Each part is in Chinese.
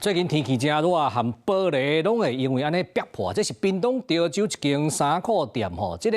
最近天气真热，含玻璃拢会因为安尼爆破。这是屏东潮州一间衫裤店吼，这个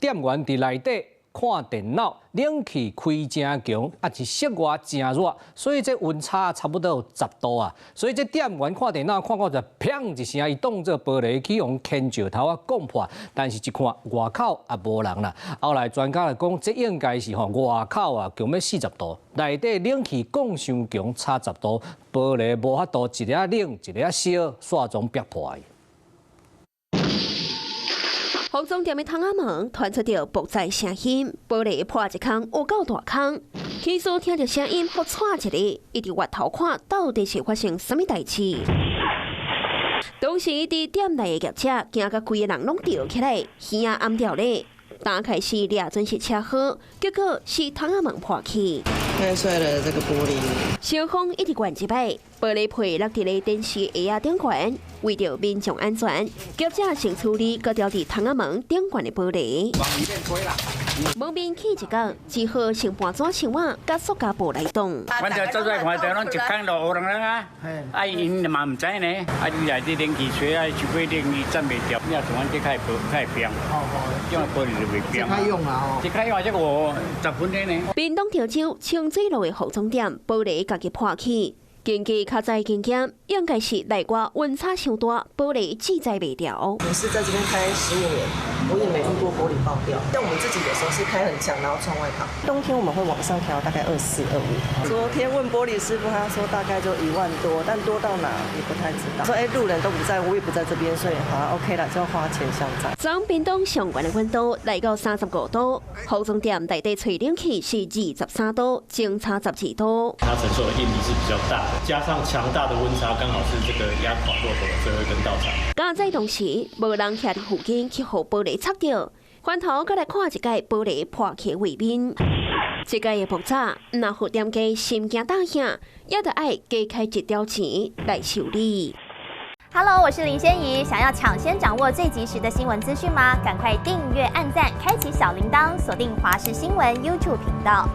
店员伫内底看电脑，冷气开真强，是室外真热，所以这温差差不多有10度啊。所以这店员看电脑看到就砰一声，伊当作玻璃去用牵石头讲破，但是一看外口也无人啦。后来专家来讲，这应该是外口啊强要40度，内底冷气降伤强，差10度，玻璃无法度一个冷一个烧，煞总爆破的。服装店的窗仔门传出着爆炸声音，玻璃破一空，有够大空。技师听着声音，好喘一下，一直回头看，到底是发生什么代志？当时伫店内的业者惊甲规个人拢吊起来，耳仔暗掉咧。打开时抓准是车祸，结果是窗仔门破去，开摔了这个玻璃。小风一直灌一摆，玻璃皮落伫咧电视下顶悬。为着民众安全，业者先处理割掉伫窗仔门顶悬的玻璃。往里面推啦。门面起一角，只好先搬纸箱仔甲塑胶布来挡。阮就走出来看到，拢一空就有人啊，啊因嘛唔知呢，啊你来这冷气吹啊，除非冷气站袂掉，你要从阮这开冰，因为玻璃就袂冰。开用啊哦，开用这个我10分钟呢。屏东潮州清水路的服装店玻璃家己破起。经过较早经验，应该是内外温差伤大，玻璃制裁袂了。我是在这边开15年，我也没遇过玻璃爆掉。像我们自己有时候是开很强，然后窗外跑。冬天我们会往上调，大概24、25。昨天问玻璃师傅，他说大概就1万多，但多到哪也不太知道。说路人都不在，我也不在这边，所以好 OK 了，就要花钱消灾。从屏东上悬的温度来到35度，服装店内底吹冷气是23度，正差12度。它承受的应力是比较大。加上强大的温差，刚好是这个压垮骆驼的最后一根稻草。加在同时，无人徛伫附近去互玻璃擦掉，翻头再来看一界玻璃破起位面。这界的爆炸，若互店家心惊胆吓，也得爱加开一条钱来修理。Hello， 我是林仙怡，想要抢先掌握最及时的新闻资讯吗？赶快订阅、按赞、开启小铃铛，锁定华视新闻 YouTube 频道。